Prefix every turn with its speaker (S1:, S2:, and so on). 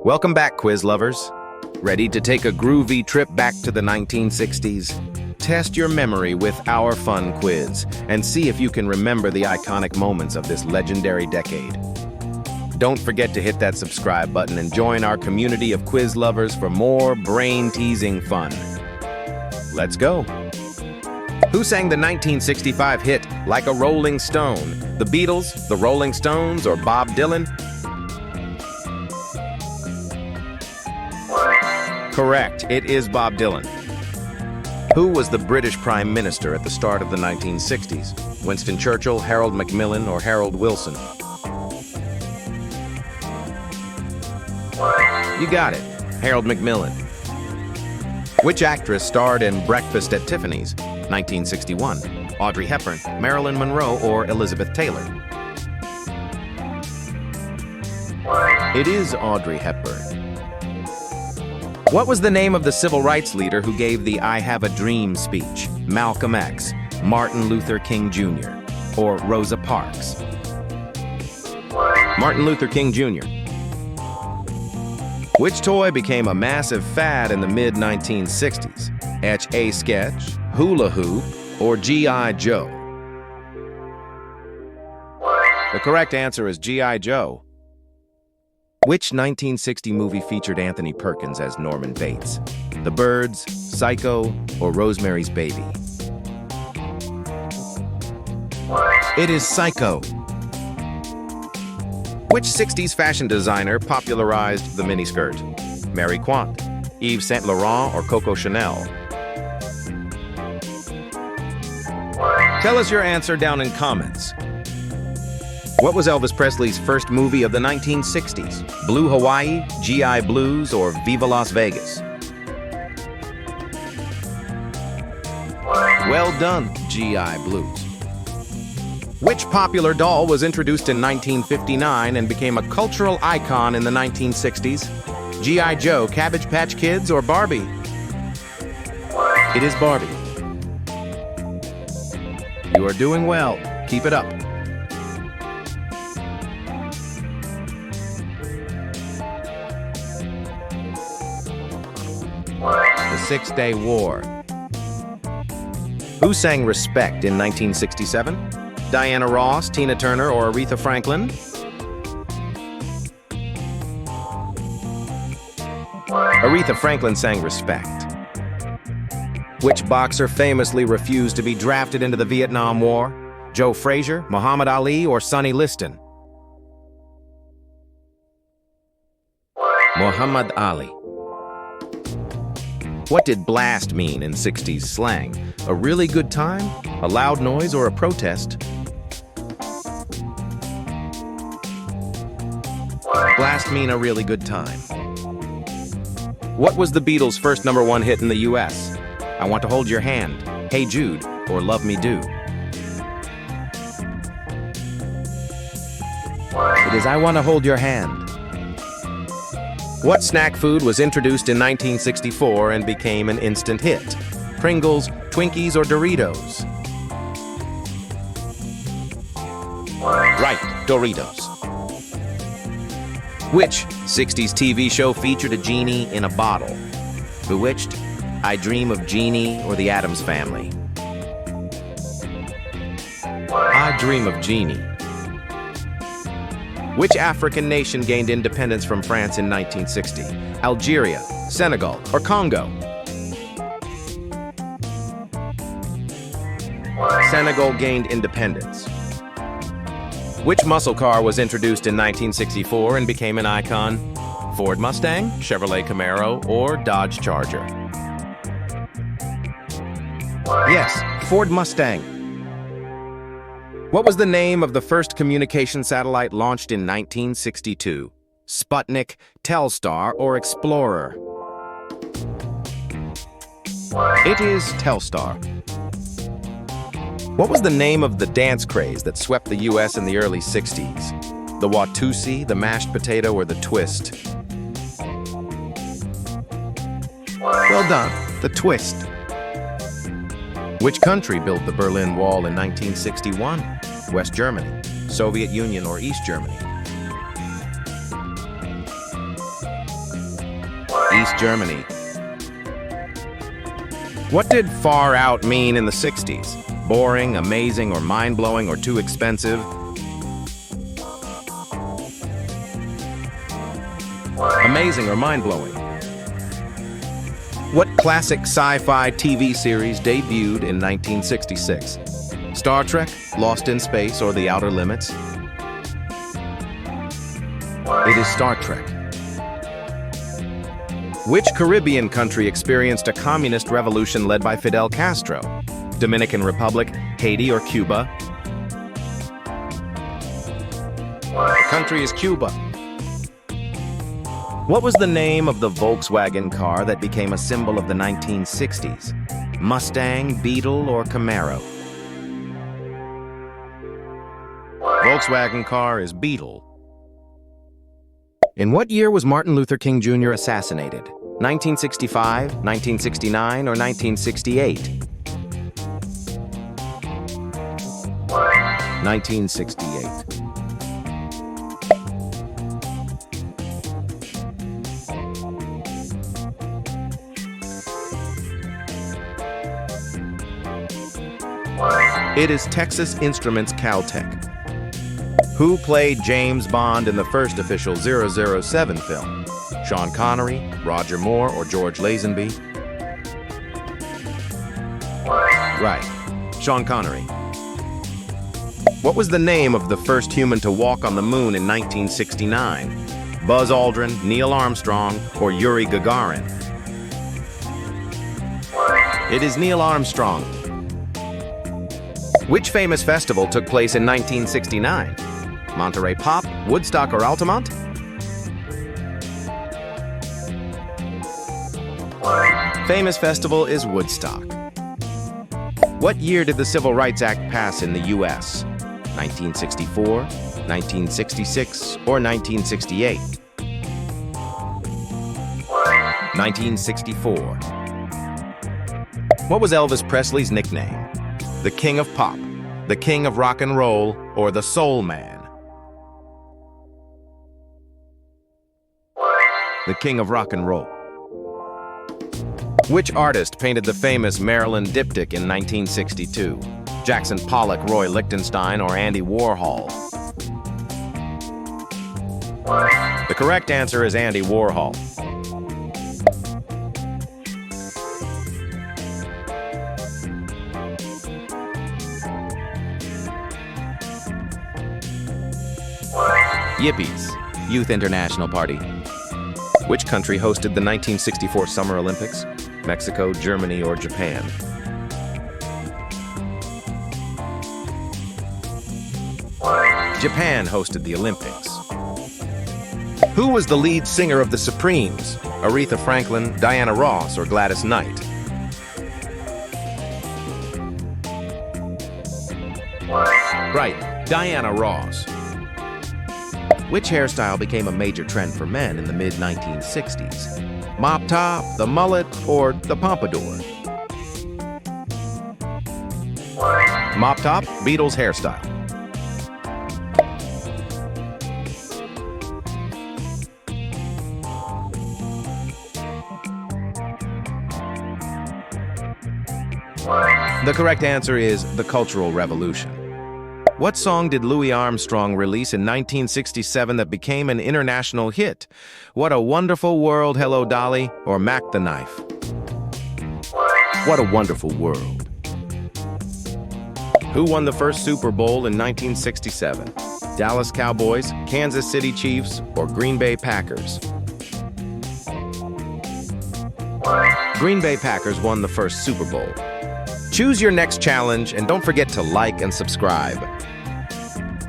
S1: Welcome back, quiz lovers. Ready to take a groovy trip back to the 1960s? Test your memory with our fun quiz and see if you can remember the iconic moments of this legendary decade. Don't forget to hit that subscribe button and join our community of quiz lovers for more brain-teasing fun. Let's go. Who sang the 1965 hit Like a Rolling Stone? The Beatles, the Rolling Stones, or Bob Dylan? Correct, it is Bob Dylan. Who was the British Prime Minister at the start of the 1960s? Winston Churchill, Harold Macmillan, or Harold Wilson? You got it, Harold Macmillan. Which actress starred in Breakfast at Tiffany's? 1961. Audrey Hepburn, Marilyn Monroe, or Elizabeth Taylor? It is Audrey Hepburn. What was the name of the civil rights leader who gave the I Have a Dream speech? Malcolm X, Martin Luther King Jr., or Rosa Parks? Martin Luther King Jr. Which toy became a massive fad in the mid-1960s? Etch-a-Sketch, Hula Hoop, or G.I. Joe? The correct answer is G.I. Joe. Which 1960 movie featured Anthony Perkins as Norman Bates? The Birds, Psycho, or Rosemary's Baby? It is Psycho. Which 60s fashion designer popularized the miniskirt? Mary Quant, Yves Saint Laurent, or Coco Chanel? Tell us your answer down in comments. What was Elvis Presley's first movie of the 1960s? Blue Hawaii, G.I. Blues, or Viva Las Vegas? Well done, G.I. Blues. Which popular doll was introduced in 1959 and became a cultural icon in the 1960s? G.I. Joe, Cabbage Patch Kids, or Barbie? It is Barbie. You are doing well. Keep it up. The Six-Day War. Who sang Respect in 1967? Diana Ross, Tina Turner, or Aretha Franklin? Aretha Franklin sang Respect. Which boxer famously refused to be drafted into the Vietnam War? Joe Frazier, Muhammad Ali, or Sonny Liston? Muhammad Ali. What did blast mean in 60s slang? A really good time, a loud noise, or a protest? Blast mean a really good time. What was the Beatles' first #1 hit in the US? I Want to Hold Your Hand, Hey Jude, or Love Me Do? It is I Want to Hold Your Hand. What snack food was introduced in 1964 and became an instant hit? Pringles, Twinkies, or Doritos? Right, Doritos. Which 60s TV show featured a genie in a bottle? Bewitched, I Dream of Jeannie, or The Addams Family? I Dream of Jeannie. Which African nation gained independence from France in 1960? Algeria, Senegal, or Congo? Senegal gained independence. Which muscle car was introduced in 1964 and became an icon? Ford Mustang, Chevrolet Camaro, or Dodge Charger? Yes, Ford Mustang. What was the name of the first communication satellite launched in 1962? Sputnik, Telstar, or Explorer? It is Telstar. What was the name of the dance craze that swept the U.S. in the early 60s? The Watusi, the mashed potato, or the twist? Well done, the twist. Which country built the Berlin Wall in 1961? West Germany, Soviet Union, or East Germany? East Germany. What did far out mean in the 60s? Boring, amazing, or mind-blowing, or too expensive? Amazing or mind-blowing? What classic sci-fi TV series debuted in 1966? Star Trek, Lost in Space, or The Outer Limits? It is Star Trek. Which Caribbean country experienced a communist revolution led by Fidel Castro? Dominican Republic, Haiti, or Cuba? The country is Cuba. What was the name of the Volkswagen car that became a symbol of the 1960s? Mustang, Beetle, or Camaro? Volkswagen car is Beetle. In what year was Martin Luther King Jr. assassinated? 1965, 1969, or 1968? 1968. It is Texas Instruments Caltech. Who played James Bond in the first official 007 film? Sean Connery, Roger Moore, or George Lazenby? Right, Sean Connery. What was the name of the first human to walk on the moon in 1969? Buzz Aldrin, Neil Armstrong, or Yuri Gagarin? It is Neil Armstrong. Which famous festival took place in 1969? Monterey Pop, Woodstock, or Altamont? Famous festival is Woodstock. What year did the Civil Rights Act pass in the U.S.? 1964, 1966, or 1968? 1964. What was Elvis Presley's nickname? The King of Pop, the King of Rock and Roll, or the Soul Man? The King of Rock and Roll. Which artist painted the famous Marilyn Diptych in 1962? Jackson Pollock, Roy Lichtenstein, or Andy Warhol? The correct answer is Andy Warhol. Yippies, Youth International Party. Which country hosted the 1964 Summer Olympics? Mexico, Germany, or Japan? Japan hosted the Olympics. Who was the lead singer of the Supremes? Aretha Franklin, Diana Ross, or Gladys Knight? Right, Diana Ross. Which hairstyle became a major trend for men in the mid-1960s? Mop top, the mullet, or the pompadour? Mop top, Beatles hairstyle. The correct answer is the Cultural Revolution. What song did Louis Armstrong release in 1967 that became an international hit? What a Wonderful World, Hello Dolly, or Mac the Knife? What a Wonderful World. Who won the first Super Bowl in 1967? Dallas Cowboys, Kansas City Chiefs, or Green Bay Packers? Green Bay Packers won the first Super Bowl. Choose your next challenge and don't forget to like and subscribe.